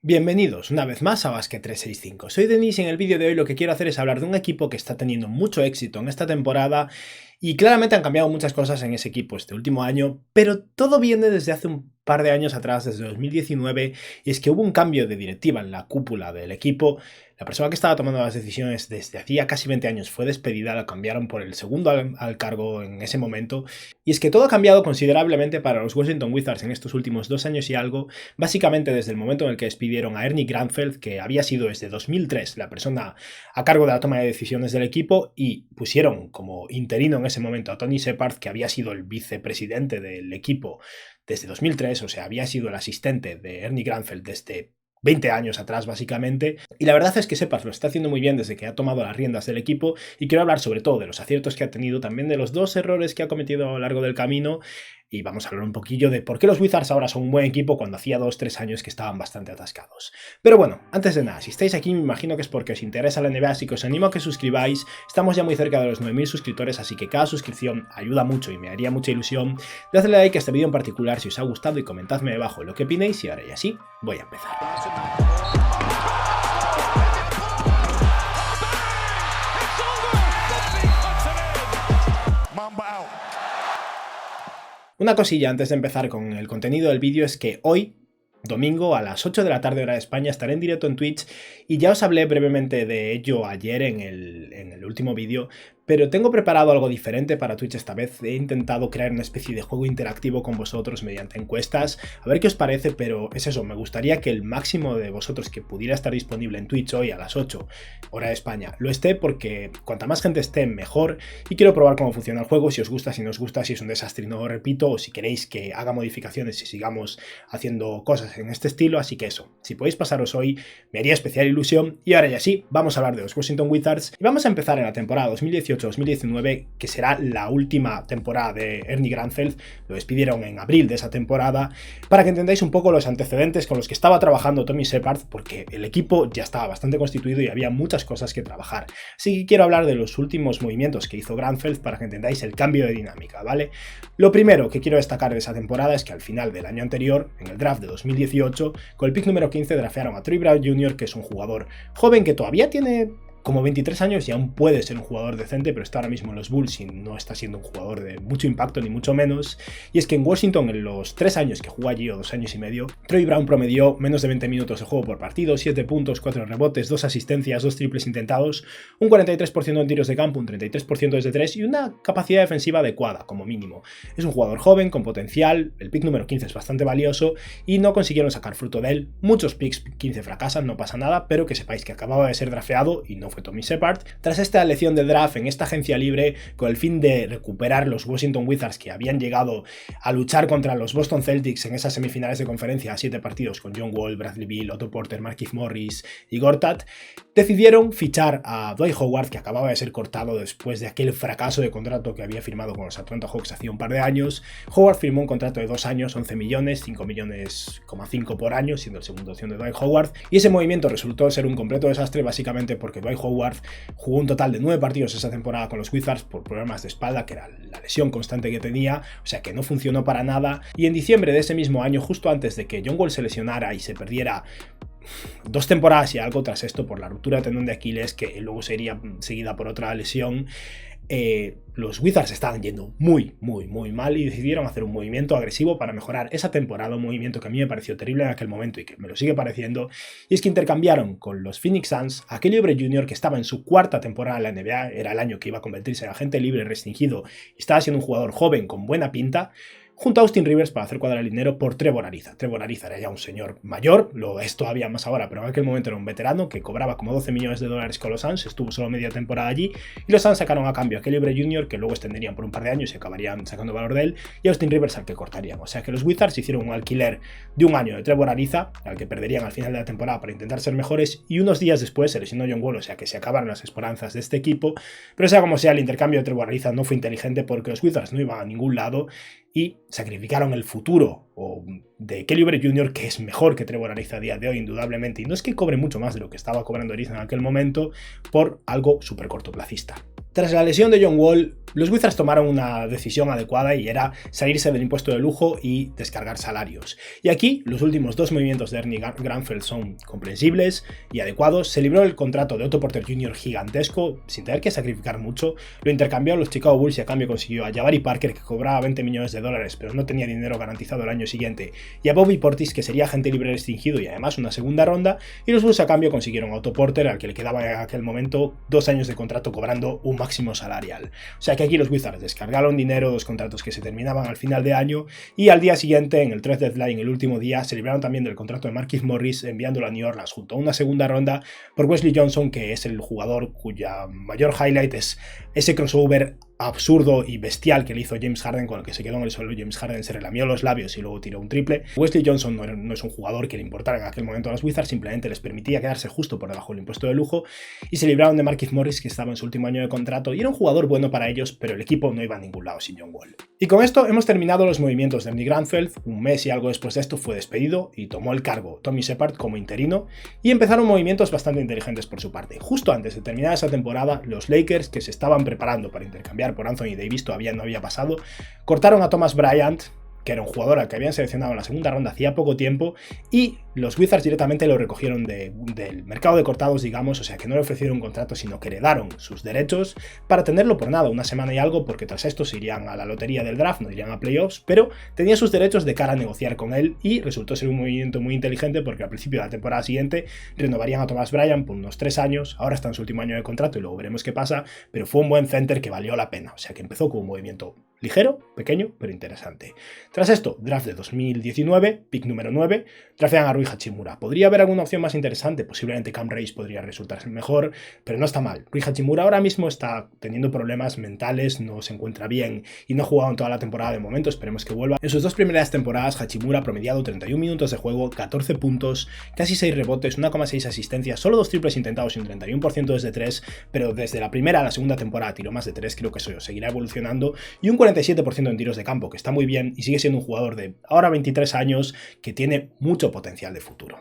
Bienvenidos una vez más a Basket 365. Soy Denis y en el vídeo de hoy lo que quiero hacer es hablar de un equipo que está teniendo mucho éxito en esta temporada y claramente han cambiado muchas cosas en ese equipo este último año, pero todo viene desde hace un par de años atrás, desde 2019, y es que hubo un cambio de directiva en la cúpula del equipo. La persona que estaba tomando las decisiones desde hacía casi 20 años fue despedida, la cambiaron por el segundo al cargo en ese momento, y es que todo ha cambiado considerablemente para los Washington Wizards en estos últimos 2 años y algo, básicamente desde el momento en el que despidieron a Ernie Grunfeld, que había sido desde 2003 la persona a cargo de la toma de decisiones del equipo, y pusieron como interino en ese momento a Tony Shepard, que había sido el vicepresidente del equipo desde 2003, o sea, había sido el asistente de Ernie Grunfeld desde 20 años atrás básicamente, y la verdad es que Shepard lo está haciendo muy bien desde que ha tomado las riendas del equipo, y quiero hablar sobre todo de los aciertos que ha tenido, también de los 2 errores que ha cometido a lo largo del camino, y vamos a hablar un poquillo de por qué los Wizards ahora son un buen equipo cuando hacía 2-3 años que estaban bastante atascados. Pero bueno, antes de nada, si estáis aquí me imagino que es porque os interesa la NBA, así que os animo a que suscribáis. Estamos ya muy cerca de los 9000 suscriptores, así que cada suscripción ayuda mucho y me haría mucha ilusión. Dadle like a este vídeo en particular si os ha gustado y comentadme debajo lo que opinéis, y ahora ya sí, voy a empezar. Una cosilla antes de empezar con el contenido del vídeo es que hoy, domingo a las 8 de la tarde hora de España, estaré en directo en Twitch y ya os hablé brevemente de ello ayer en el último vídeo, pero tengo preparado algo diferente para Twitch esta vez. He intentado crear una especie de juego interactivo con vosotros mediante encuestas, a ver qué os parece, pero es eso, me gustaría que el máximo de vosotros que pudiera estar disponible en Twitch hoy a las 8 hora de España lo esté, porque cuanta más gente esté mejor, y quiero probar cómo funciona el juego, si os gusta, si no os gusta, si es un desastre y no lo repito, o si queréis que haga modificaciones y sigamos haciendo cosas en este estilo. Así que eso, si podéis pasaros hoy me haría especial ilusión. Y ahora ya sí, vamos a hablar de los Washington Wizards y vamos a empezar en la temporada 2018-2019, que será la última temporada de Ernie Grunfeld. Lo despidieron en abril de esa temporada, para que entendáis un poco los antecedentes con los que estaba trabajando Tony Shepard, porque el equipo ya estaba bastante constituido y había muchas cosas que trabajar. Así que quiero hablar de los últimos movimientos que hizo Grunfeld para que entendáis el cambio de dinámica, ¿vale? Lo primero que quiero destacar de esa temporada es que al final del año anterior, en el draft de 2018, con el pick número 15 draftearon a Troy Brown Jr., que es un jugador joven que todavía tiene como 23 años y aún puede ser un jugador decente, pero está ahora mismo en los Bulls y no está siendo un jugador de mucho impacto ni mucho menos. Y es que en Washington, en los 3 años que jugó allí, o 2 años y medio, Troy Brown promedió menos de 20 minutos de juego por partido, 7 puntos, 4 rebotes, 2 asistencias, 2 triples intentados, un 43% en tiros de campo, un 33% desde 3 y una capacidad defensiva adecuada, como mínimo. Es un jugador joven, con potencial, el pick número 15 es bastante valioso y no consiguieron sacar fruto de él. Muchos picks 15 fracasan, no pasa nada, pero que sepáis que acababa de ser drafteado y no fue Tony Shepard. Tras esta elección del draft en esta agencia libre, con el fin de recuperar los Washington Wizards, que habían llegado a luchar contra los Boston Celtics en esas semifinales de conferencia a 7 partidos con John Wall, Bradley Beal, Otto Porter, Markieff Morris y Gortat, decidieron fichar a Dwight Howard, que acababa de ser cortado después de aquel fracaso de contrato que había firmado con los Atlanta Hawks hace un par de años. Howard firmó un contrato de 2 años, 11 millones, 5,5 millones por año, siendo la segunda opción de Dwight Howard, y ese movimiento resultó ser un completo desastre, básicamente porque Dwight Howard jugó un total de 9 partidos esa temporada con los Wizards por problemas de espalda, que era la lesión constante que tenía, o sea que no funcionó para nada. Y en diciembre de ese mismo año, justo antes de que John Wall se lesionara y se perdiera 2 temporadas y algo tras esto por la ruptura de tendón de Aquiles, que luego sería seguida por otra lesión, los Wizards estaban yendo muy mal y decidieron hacer un movimiento agresivo para mejorar esa temporada, un movimiento que a mí me pareció terrible en aquel momento y que me lo sigue pareciendo, y es que intercambiaron con los Phoenix Suns a Kelly Oubre Jr., que estaba en su 4ª temporada en la NBA, era el año que iba a convertirse en agente libre restringido y estaba siendo un jugador joven con buena pinta, junto a Austin Rivers para hacer cuadrar el dinero por Trevor Ariza. Trevor Ariza era ya un señor mayor, lo es todavía más ahora, pero en aquel momento era un veterano que cobraba como $12 millones con los Suns, estuvo solo media temporada allí, y los Suns sacaron a cambio a Kelly Oubre Jr., que luego extenderían por un par de años y acabarían sacando valor de él, y Austin Rivers, al que cortarían. O sea que los Wizards hicieron un alquiler de 1 año de Trevor Ariza, al que perderían al final de la temporada para intentar ser mejores, y unos días después se lesionó John Wall, o sea que se acabaron las esperanzas de este equipo. Pero sea como sea, el intercambio de Trevor Ariza no fue inteligente porque los Wizards no iban a ningún lado y sacrificaron el futuro o de Kelly Oubre Jr., que es mejor que Trevor Ariza a día de hoy, indudablemente, y no es que cobre mucho más de lo que estaba cobrando Ariza en aquel momento, por algo súper cortoplacista. Tras la lesión de John Wall, los Wizards tomaron una decisión adecuada y era salirse del impuesto de lujo y descargar salarios. Y aquí los últimos dos movimientos de Ernie Grunfeld son comprensibles y adecuados. Se libró el contrato de Otto Porter Jr. gigantesco sin tener que sacrificar mucho. Lo intercambió a los Chicago Bulls y a cambio consiguió a Jabari Parker, que cobraba $20 millones pero no tenía dinero garantizado el año siguiente, y a Bobby Portis, que sería agente libre restringido y además una segunda ronda, y los Bulls a cambio consiguieron a Otto Porter, al que le quedaba en aquel momento 2 años de contrato cobrando un máximo salarial. O sea que aquí los Wizards descargaron dinero, 2 contratos que se terminaban al final de año, y al día siguiente, en el trade deadline, el último día, se libraron también del contrato de Markieff Morris, enviándolo a New Orleans junto a una segunda ronda por Wesley Johnson, que es el jugador cuya mayor highlight es ese crossover absurdo y bestial que le hizo James Harden, con el que se quedó en el suelo. James Harden se relamió los labios y luego tiró un triple. Wesley Johnson no es un jugador que le importara en aquel momento a los Wizards, simplemente les permitía quedarse justo por debajo del impuesto de lujo, y se libraron de Markieff Morris, que estaba en su último año de contrato y era un jugador bueno para ellos, pero el equipo no iba a ningún lado sin John Wall. Y con esto hemos terminado los movimientos de Ernie Grunfeld. Un mes y algo después de esto fue despedido y tomó el cargo Tommy Shepard como interino, y empezaron movimientos bastante inteligentes por su parte. Justo antes de terminar esa temporada, los Lakers, que se estaban preparando para intercambiar por Anthony Davis, todavía no había pasado, cortaron a Thomas Bryant, que era un jugador al que habían seleccionado en la segunda ronda hacía poco tiempo, y los Wizards directamente lo recogieron del mercado de cortados, digamos, o sea que no le ofrecieron un contrato, sino que heredaron sus derechos para tenerlo por nada, una semana y algo, porque tras esto se irían a la lotería del draft, no irían a playoffs, pero tenía sus derechos de cara a negociar con él, y resultó ser un movimiento muy inteligente porque al principio de la temporada siguiente renovarían a Thomas Bryant por unos 3 años, ahora está en su último año de contrato y luego veremos qué pasa, pero fue un buen center que valió la pena, o sea que empezó con un movimiento ligero, pequeño, pero interesante. Tras esto, draft de 2019, pick número 9, draftean a Rui Hachimura. ¿Podría haber alguna opción más interesante? Posiblemente Cam Reddish podría resultar mejor, pero no está mal. Rui Hachimura ahora mismo está teniendo problemas mentales, no se encuentra bien y no ha jugado en toda la temporada de momento, esperemos que vuelva. En sus 2 primeras temporadas, Hachimura ha promediado 31 minutos de juego, 14 puntos, casi 6 rebotes, 1,6 asistencias, solo 2 triples intentados y un 31% desde 3, pero desde la primera a la segunda temporada tiró más de 3, creo que eso seguirá evolucionando, y un 47% en tiros de campo, que está muy bien y sigue siendo un jugador de ahora 23 años que tiene mucho potencial de futuro.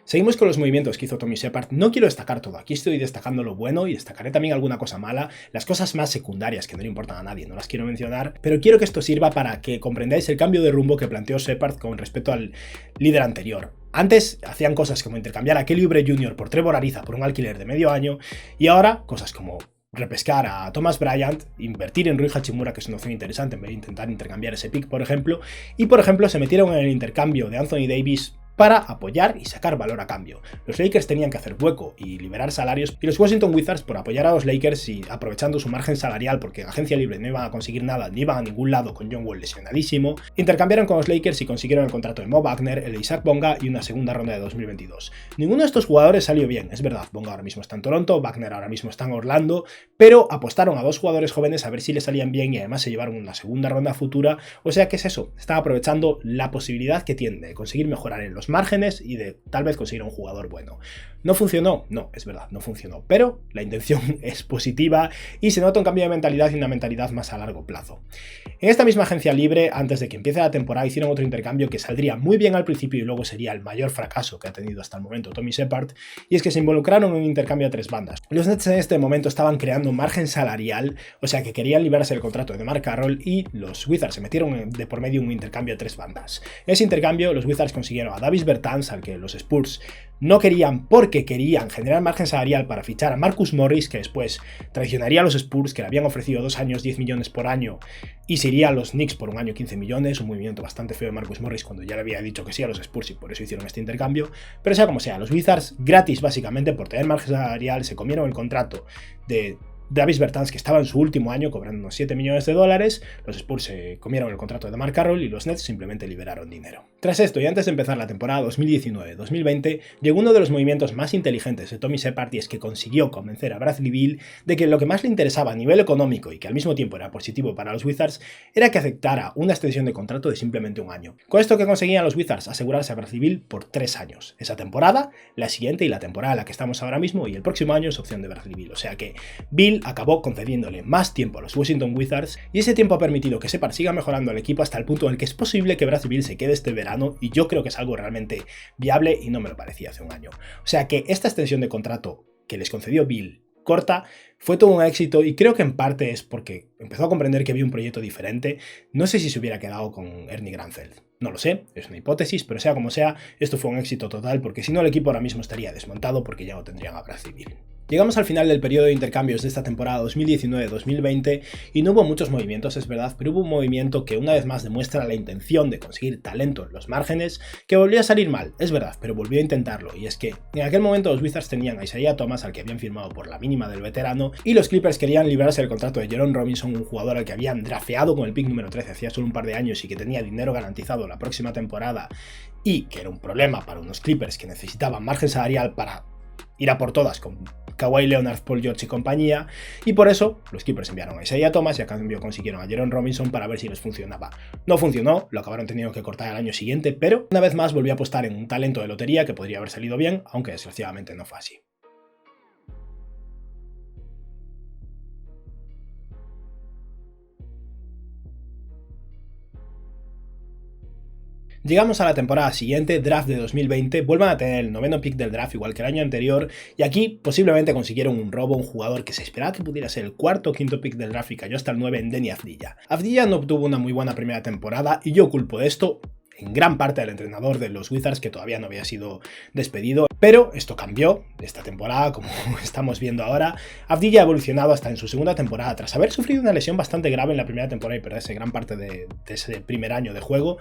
Seguimos con los movimientos que hizo Tommy Shepard. No quiero destacar todo, aquí estoy destacando lo bueno y destacaré también alguna cosa mala, las cosas más secundarias que no le importan a nadie, no las quiero mencionar, pero quiero que esto sirva para que comprendáis el cambio de rumbo que planteó Shepard con respecto al líder anterior. Antes hacían cosas como intercambiar a Kelly Oubre Jr. por Trevor Ariza por un alquiler de medio año, y ahora cosas como repescar a Thomas Bryant, invertir en Rui Hachimura, que es una opción interesante en vez de intentar intercambiar ese pick, por ejemplo, y por ejemplo se metieron en el intercambio de Anthony Davis para apoyar y sacar valor a cambio. Los Lakers tenían que hacer hueco y liberar salarios, y los Washington Wizards, por apoyar a los Lakers y aprovechando su margen salarial, porque en agencia libre no iban a conseguir nada, ni iban a ningún lado con John Wall lesionadísimo, intercambiaron con los Lakers y consiguieron el contrato de Mo Wagner, el de Isaac Bonga y una segunda ronda de 2022. Ninguno de estos jugadores salió bien, es verdad, Bonga ahora mismo está en Toronto, Wagner ahora mismo está en Orlando, pero apostaron a 2 jugadores jóvenes a ver si les salían bien y además se llevaron una segunda ronda futura, o sea que es eso, están aprovechando la posibilidad que tienen de conseguir mejorar en los márgenes y de tal vez conseguir un jugador bueno. ¿No funcionó? No, es verdad, no funcionó, pero la intención es positiva y se nota un cambio de mentalidad y una mentalidad más a largo plazo. En esta misma agencia libre, antes de que empiece la temporada, hicieron otro intercambio que saldría muy bien al principio y luego sería el mayor fracaso que ha tenido hasta el momento Tommy Shepard, y es que se involucraron en un intercambio a 3 bandas. Los Nets en este momento estaban creando un margen salarial, o sea que querían librarse del contrato de DeMar Carroll, y los Wizards se metieron de por medio un intercambio a 3 bandas. En ese intercambio los Wizards consiguieron a Davis Bertans, al que los Spurs no querían porque querían generar margen salarial para fichar a Marcus Morris, que después traicionaría a los Spurs, que le habían ofrecido 2 años 10 millones por año, y se iría a los Knicks por un año 15 millones, un movimiento bastante feo de Marcus Morris cuando ya le había dicho que sí a los Spurs y por eso hicieron este intercambio. Pero sea como sea, los Wizards gratis básicamente por tener margen salarial se comieron el contrato de Davis Bertans, que estaba en su último año cobrando unos 7 millones de dólares, los Spurs se comieron el contrato de DeMar Carroll y los Nets simplemente liberaron dinero. Tras esto, y antes de empezar la temporada 2019-2020, llegó uno de los movimientos más inteligentes de Tommy Shepard, y es que consiguió convencer a Bradley Beal de que lo que más le interesaba a nivel económico y que al mismo tiempo era positivo para los Wizards era que aceptara una extensión de contrato de simplemente un año. Con esto que conseguían los Wizards asegurarse a Bradley Beal por 3 años. Esa temporada, la siguiente y la temporada en la que estamos ahora mismo, y el próximo año es opción de Bradley Beal. O sea que Beal Bill acabó concediéndole más tiempo a los Washington Wizards y ese tiempo ha permitido que Shepard siga mejorando al equipo hasta el punto en el que es posible que Bradley Beal se quede este verano, y yo creo que es algo realmente viable y no me lo parecía hace un año. O sea que esta extensión de contrato que les concedió Bill corta fue todo un éxito, y creo que en parte es porque empezó a comprender que había un proyecto diferente. No sé si se hubiera quedado con Ernie Grunfeld, no lo sé, es una hipótesis, pero sea como sea, esto fue un éxito total, porque si no el equipo ahora mismo estaría desmontado porque ya no tendrían a Bradley Beal. Llegamos al final del periodo de intercambios de esta temporada 2019-2020 y no hubo muchos movimientos, es verdad, pero hubo un movimiento que una vez más demuestra la intención de conseguir talento en los márgenes, que volvió a salir mal, es verdad, pero volvió a intentarlo, y es que en aquel momento los Wizards tenían a Isaiah Thomas, al que habían firmado por la mínima del veterano, y los Clippers querían librarse del contrato de Jerome Robinson, un jugador al que habían drafteado con el pick número 13 hacía solo un par de años y que tenía dinero garantizado la próxima temporada, y que era un problema para unos Clippers que necesitaban margen salarial para ir a por todas con Kawhi Leonard, Paul George y compañía, y por eso los Clippers enviaron a Isaiah Thomas y a cambio consiguieron a Jerome Robinson para ver si les funcionaba. No funcionó, lo acabaron teniendo que cortar el año siguiente, pero una vez más volvió a apostar en un talento de lotería que podría haber salido bien, aunque desgraciadamente no fue así. Llegamos a la temporada siguiente, draft de 2020, vuelvan a tener el noveno pick del draft igual que el año anterior, y aquí posiblemente consiguieron un robo, un jugador que se esperaba que pudiera ser el cuarto o quinto pick del draft y cayó hasta el 9 en Deni Avdija. Avdija no obtuvo una muy buena primera temporada y yo culpo de esto en gran parte al entrenador de los Wizards, que todavía no había sido despedido, pero esto cambió esta temporada, como estamos viendo ahora. Avdija ha evolucionado hasta en su segunda temporada, tras haber sufrido una lesión bastante grave en la primera temporada y perderse gran parte de ese primer año de juego.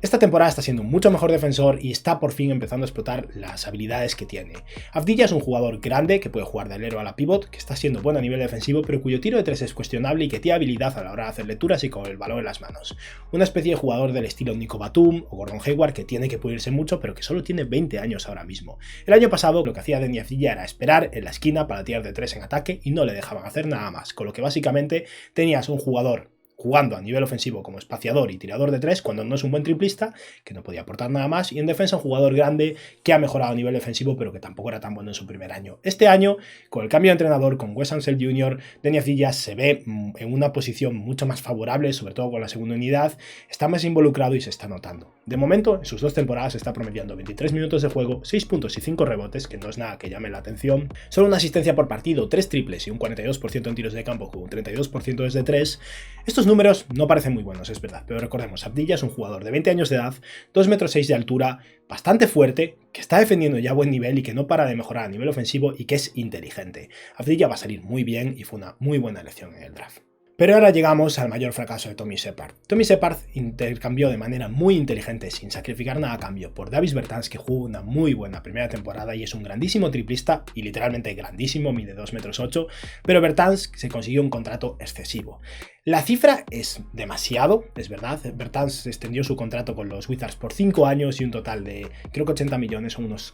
Esta temporada está siendo un mucho mejor defensor y está por fin empezando a explotar las habilidades que tiene. Avdija es un jugador grande que puede jugar de alero a la pivot, que está siendo bueno a nivel defensivo, pero cuyo tiro de tres es cuestionable y que tiene habilidad a la hora de hacer lecturas y con el balón en las manos. Una especie de jugador del estilo Nico Batum o Gordon Hayward, que tiene que pulirse mucho, pero que solo tiene 20 años ahora mismo. El año pasado lo que hacía Deni Avdija era esperar en la esquina para tirar de tres en ataque y no le dejaban hacer nada más, con lo que básicamente tenías un jugador jugando a nivel ofensivo como espaciador y tirador de tres cuando no es un buen triplista, que no podía aportar nada más, y en defensa un jugador grande que ha mejorado a nivel defensivo pero que tampoco era tan bueno en su primer año. Este año, con el cambio de entrenador, con Wes Unseld Jr., Deni Avdija se ve en una posición mucho más favorable, sobre todo con la segunda unidad, está más involucrado y se está notando. De momento, en sus dos temporadas está promediando 23 minutos de juego, 6 puntos y 5 rebotes, que no es nada que llame la atención, solo una asistencia por partido, 3 triples y un 42% en tiros de campo con un 32% desde 3. Estos números no parecen muy buenos, es verdad, pero recordemos, Avdija es un jugador de 20 años de edad, 2,6 m de altura, bastante fuerte, que está defendiendo ya a buen nivel y que no para de mejorar a nivel ofensivo y que es inteligente. Avdija va a salir muy bien y fue una muy buena elección en el draft. Pero ahora llegamos al mayor fracaso de Tommy Shepard. Tommy Shepard intercambió de manera muy inteligente, sin sacrificar nada a cambio, por Davis Bertans, que jugó una muy buena primera temporada y es un grandísimo triplista, y literalmente grandísimo, mide 2,8 m, pero Bertans se consiguió un contrato excesivo. La cifra es demasiado, es verdad. Bertans extendió su contrato con los Wizards por 5 años y un total de, creo que 80 millones, son unos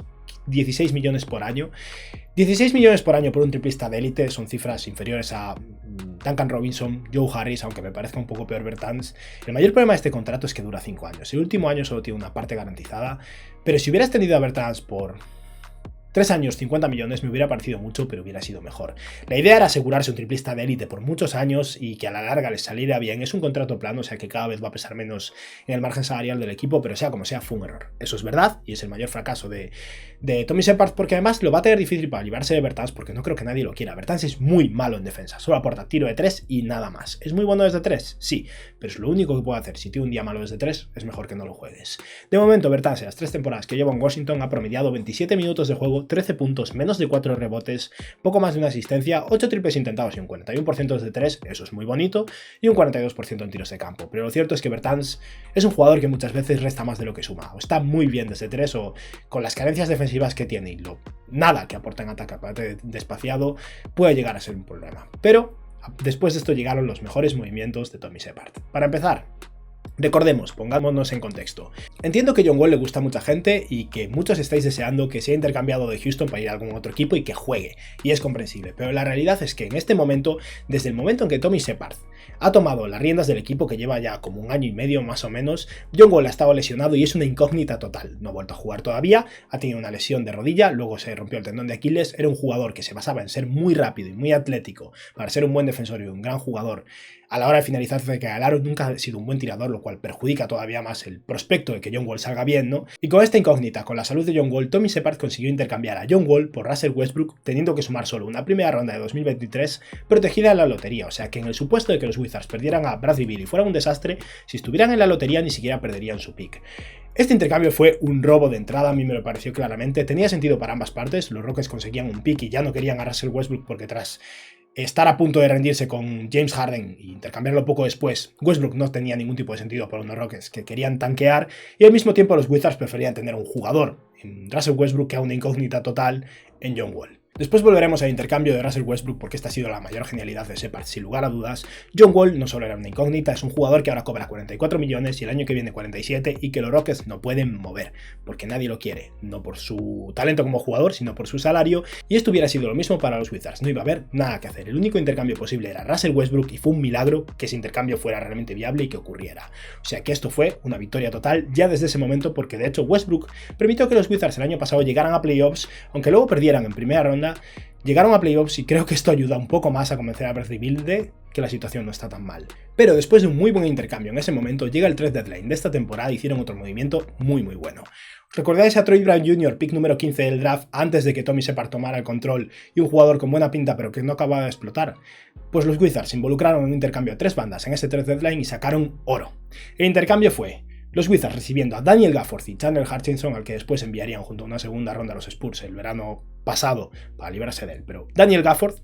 16 millones por año. 16 millones por año por un triplista de élite son cifras inferiores a Duncan Robinson, Joe Harris, aunque me parezca un poco peor Bertans. El mayor problema de este contrato es que dura 5 años. El último año solo tiene una parte garantizada, pero si hubieras tenido a Bertans por 3 años, 50 millones, me hubiera parecido mucho, pero hubiera sido mejor. La idea era asegurarse un triplista de élite por muchos años y que a la larga les saliera bien. Es un contrato plano, o sea que cada vez va a pesar menos en el margen salarial del equipo, pero sea como sea, fue un error. Eso es verdad y es el mayor fracaso de Tommy Shepard, porque además lo va a tener difícil para librarse de Bertans, porque no creo que nadie lo quiera. Bertans es muy malo en defensa, solo aporta tiro de 3 y nada más. ¿Es muy bueno desde 3? Sí, pero es lo único que puede hacer. Si tiene un día malo desde 3, es mejor que no lo juegues. De momento, Bertans en las 3 temporadas que lleva en Washington ha promediado 27 minutos de juego, 13 puntos, menos de 4 rebotes, poco más de una asistencia, 8 triples intentados y un 41% desde 3, eso es muy bonito, y un 42% en tiros de campo. Pero lo cierto es que Bertans es un jugador que muchas veces resta más de lo que suma, o está muy bien desde 3, o con las carencias defensivas que tiene y nada que aporta en ataque, aparte despaciado, puede llegar a ser un problema. Pero después de esto llegaron los mejores movimientos de Tommy Shepard. Para empezar, recordemos, pongámonos en contexto. Entiendo que John Wall le gusta a mucha gente y que muchos estáis deseando que sea intercambiado de Houston para ir a algún otro equipo y que juegue, y es comprensible, pero la realidad es que en este momento, desde el momento en que Tommy Shepard ha tomado las riendas del equipo que lleva ya como un año y medio más o menos. John Wall ha estado lesionado y es una incógnita total, no ha vuelto a jugar todavía, ha tenido una lesión de rodilla, luego se rompió el tendón de Aquiles, era un jugador que se basaba en ser muy rápido y muy atlético para ser un buen defensor y un gran jugador. A la hora de finalizar cerca del aro nunca ha sido un buen tirador, lo cual perjudica todavía más el prospecto de que John Wall salga bien, ¿no? Y con esta incógnita, con la salud de John Wall, Tommy Shepard consiguió intercambiar a John Wall por Russell Westbrook, teniendo que sumar solo una primera ronda de 2023 protegida en la lotería, o sea que en el supuesto de que los Wizards perdieran a Bradley Beal y fuera un desastre, si estuvieran en la lotería ni siquiera perderían su pick. Este intercambio fue un robo de entrada, a mí me lo pareció claramente, tenía sentido para ambas partes, los Rockets conseguían un pick y ya no querían a Russell Westbrook porque tras estar a punto de rendirse con James Harden e intercambiarlo poco después, Westbrook no tenía ningún tipo de sentido para unos Rockets que querían tanquear y al mismo tiempo los Wizards preferían tener un jugador en Russell Westbrook que a una incógnita total en John Wall. Después volveremos al intercambio de Russell Westbrook porque esta ha sido la mayor genialidad de Shepard, sin lugar a dudas. John Wall no solo era una incógnita, es un jugador que ahora cobra 44 millones y el año que viene 47 y que los Rockets no pueden mover porque nadie lo quiere, no por su talento como jugador, sino por su salario, y esto hubiera sido lo mismo para los Wizards, no iba a haber nada que hacer. El único intercambio posible era Russell Westbrook y fue un milagro que ese intercambio fuera realmente viable y que ocurriera. O sea que esto fue una victoria total ya desde ese momento porque de hecho Westbrook permitió que los Wizards el año pasado llegaran a playoffs, aunque luego perdieran en primera ronda. Llegaron a playoffs y creo que esto ayuda un poco más a convencer a Bradley Beal de que la situación no está tan mal. Pero después de un muy buen intercambio en ese momento, llega el trade deadline de esta temporada y hicieron otro movimiento muy bueno. ¿Recordáis a Troy Brown Jr., pick número 15 del draft, antes de que Tommy Shepard tomara el control y un jugador con buena pinta pero que no acababa de explotar? Pues los Wizards se involucraron en un intercambio a 3 bandas en ese trade deadline y sacaron oro. El intercambio fue los Wizards recibiendo a Daniel Gafford y Chandler Hutchinson, al que después enviarían junto a una segunda ronda a los Spurs el verano pasado para librarse de él, pero Daniel Gafford.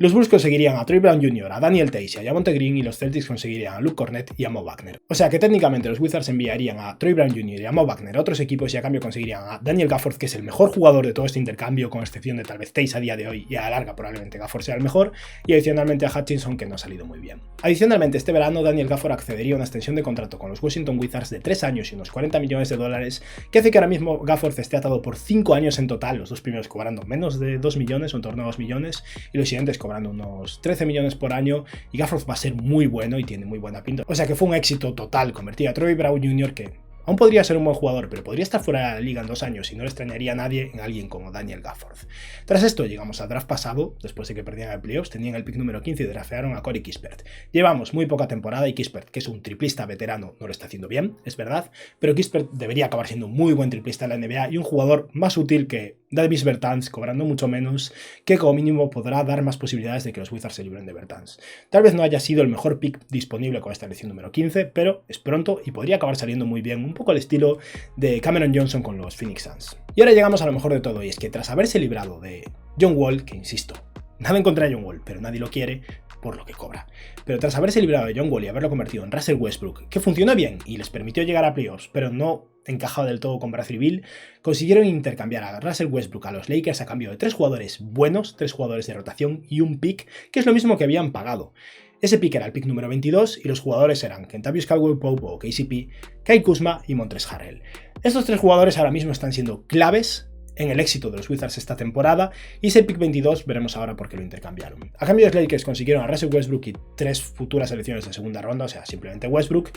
Los Bulls conseguirían a Troy Brown Jr., a Daniel Theis y a Javonte Green, y los Celtics conseguirían a Luke Cornett y a Mo Wagner. O sea que técnicamente los Wizards enviarían a Troy Brown Jr. y a Mo Wagner a otros equipos y a cambio conseguirían a Daniel Gafford, que es el mejor jugador de todo este intercambio, con excepción de tal vez Theis a día de hoy, y a la larga probablemente Gafford sea el mejor, y adicionalmente a Hutchinson, que no ha salido muy bien. Adicionalmente, este verano Daniel Gafford accedería a una extensión de contrato con los Washington Wizards de 3 años y unos $40 millones, que hace que ahora mismo Gafford esté atado por 5 años en total, los dos primeros cobrando menos de 2 millones o en torno a 2 millones, y los siguientes cobrando unos 13 millones por año, y Gafford va a ser muy bueno y tiene muy buena pinta. O sea que fue un éxito total convertir a Troy Brown Jr., que aún podría ser un buen jugador, pero podría estar fuera de la liga en 2 años y no le extrañaría a nadie, en alguien como Daniel Gafford. Tras esto llegamos al draft pasado, después de que perdían el playoffs, tenían el pick número 15 y draftearon a Corey Kispert. Llevamos muy poca temporada y Kispert, que es un triplista veterano, no lo está haciendo bien, es verdad, pero Kispert debería acabar siendo un muy buen triplista en la NBA y un jugador más útil que Davis Bertans, cobrando mucho menos, que como mínimo podrá dar más posibilidades de que los Wizards se libren de Bertans. Tal vez no haya sido el mejor pick disponible con esta elección número 15, pero es pronto y podría acabar saliendo muy bien, un poco al estilo de Cameron Johnson con los Phoenix Suns. Y ahora llegamos a lo mejor de todo, y es que tras haberse librado de John Wall, que insisto, nada en contra de John Wall, pero nadie lo quiere por lo que cobra. Pero tras haberse librado de John Wall y haberlo convertido en Russell Westbrook, que funcionó bien y les permitió llegar a playoffs, pero no encajado del todo con Bradley Beal, consiguieron intercambiar a Russell Westbrook a los Lakers a cambio de 3 jugadores buenos, 3 jugadores de rotación y un pick, que es lo mismo que habían pagado. Ese pick era el pick número 22 y los jugadores eran Kentavious Caldwell-Pope o KCP, Kyle Kuzma y Montrezl Harrell. Estos 3 jugadores ahora mismo están siendo claves en el éxito de los Wizards esta temporada, y ese pick 22 veremos ahora por qué lo intercambiaron. A cambio, los Lakers consiguieron a Russell Westbrook y 3 futuras selecciones de segunda ronda, o sea, simplemente Westbrook.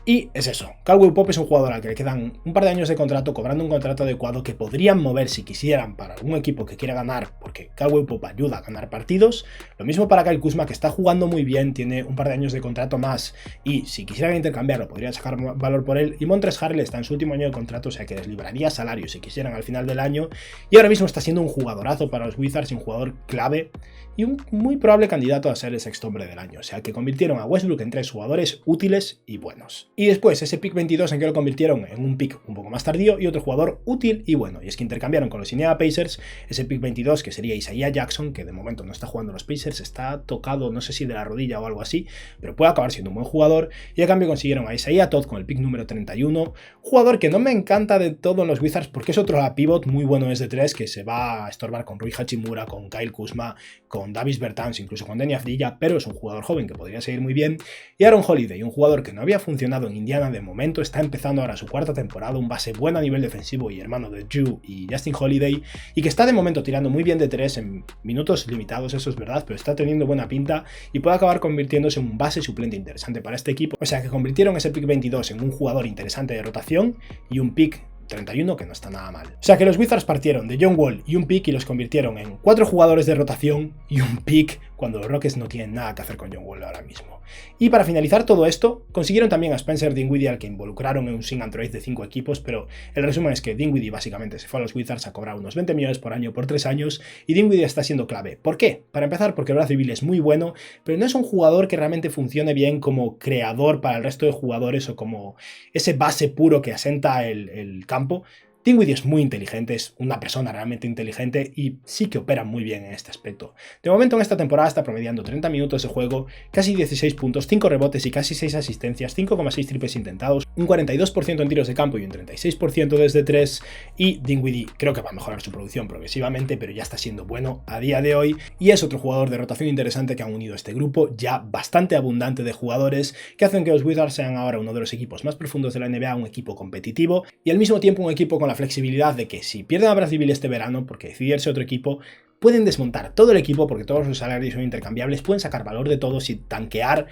Y es eso, Caldwell-Pope es un jugador al que le quedan un par de años de contrato, cobrando un contrato adecuado que podrían mover si quisieran para algún equipo que quiera ganar, porque Caldwell-Pope ayuda a ganar partidos. Lo mismo para Kyle Kuzma, que está jugando muy bien, tiene un par de años de contrato más, y si quisieran intercambiarlo podrían sacar valor por él. Y Montrezl Harrell está en su último año de contrato, o sea que les libraría salario si quisieran al final del año, y ahora mismo está siendo un jugadorazo para los Wizards y un jugador clave, y un muy probable candidato a ser el sexto hombre del año, o sea que convirtieron a Westbrook en 3 jugadores útiles y buenos. Y después ese pick 22 en que lo convirtieron en un pick un poco más tardío y otro jugador útil y bueno, y es que intercambiaron con los Indiana Pacers ese pick 22 que sería Isaiah Jackson, que de momento no está jugando en los Pacers, está tocado no sé si de la rodilla o algo así, pero puede acabar siendo un buen jugador, y a cambio consiguieron a Isaiah Todd con el pick número 31, jugador que no me encanta de todo en los Wizards porque es otro pivot muy bueno desde 3 que se va a estorbar con Rui Hachimura, con Kyle Kuzma, con Davis Bertans, incluso con Deni Avdija, pero es un jugador joven que podría seguir muy bien, y Aaron Holiday, un jugador que no había funcionado en Indiana de momento, está empezando ahora su 4ª temporada, un base bueno a nivel defensivo y hermano de Drew y Justin Holiday, y que está de momento tirando muy bien de 3 en minutos limitados, eso es verdad, pero está teniendo buena pinta y puede acabar convirtiéndose en un base suplente interesante para este equipo. O sea que convirtieron ese pick 22 en un jugador interesante de rotación y un pick 31 que no está nada mal. O sea que los Wizards partieron de John Wall y un pick y los convirtieron en 4 jugadores de rotación y un pick cuando los Rockets no tienen nada que hacer con John Wall ahora mismo. Y para finalizar todo esto, consiguieron también a Spencer Dinwiddie, al que involucraron en un sign and trade de 5 equipos, pero el resumen es que Dinwiddie básicamente se fue a los Wizards a cobrar unos 20 millones por año por 3 años y Dinwiddie está siendo clave. ¿Por qué? Para empezar, porque Brad Beal es muy bueno, pero no es un jugador que realmente funcione bien como creador para el resto de jugadores o como ese base puro que asenta el campo. Dinwiddie es muy inteligente, es una persona realmente inteligente y sí que opera muy bien en este aspecto. De momento en esta temporada está promediando 30 minutos de juego, casi 16 puntos, 5 rebotes y casi 6 asistencias, 5,6 triples intentados, un 42% en tiros de campo y un 36% desde 3, y Dinwiddie creo que va a mejorar su producción progresivamente, pero ya está siendo bueno a día de hoy y es otro jugador de rotación interesante que han unido a este grupo ya bastante abundante de jugadores que hacen que los Wizards sean ahora uno de los equipos más profundos de la NBA, un equipo competitivo y al mismo tiempo un equipo con la flexibilidad de que si pierden a Brad Beal este verano porque decidirse otro equipo, pueden desmontar todo el equipo porque todos los salarios son intercambiables, pueden sacar valor de todos y tanquear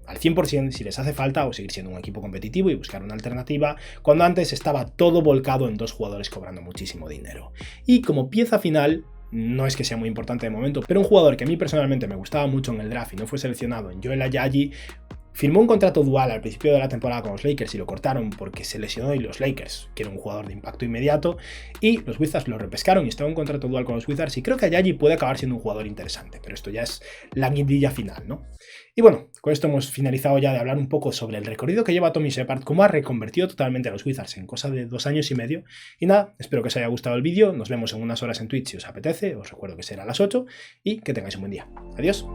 al 100% si les hace falta o seguir siendo un equipo competitivo y buscar una alternativa cuando antes estaba todo volcado en 2 jugadores cobrando muchísimo dinero. Y como pieza final, no es que sea muy importante de momento, pero un jugador que a mí personalmente me gustaba mucho en el draft y no fue seleccionado, en Joel Ayayi, firmó un contrato dual al principio de la temporada con los Lakers y lo cortaron porque se lesionó y los Lakers quieren un jugador de impacto inmediato y los Wizards lo repescaron y está en un contrato dual con los Wizards y creo que Ayayi puede acabar siendo un jugador interesante, pero esto ya es la guindilla final, ¿no? Y bueno, con esto hemos finalizado ya de hablar un poco sobre el recorrido que lleva Tommy Shepard, cómo ha reconvertido totalmente a los Wizards en cosa de 2 años y medio. Y nada, espero que os haya gustado el vídeo, nos vemos en unas horas en Twitch si os apetece, os recuerdo que será a las 8 y que tengáis un buen día. Adiós.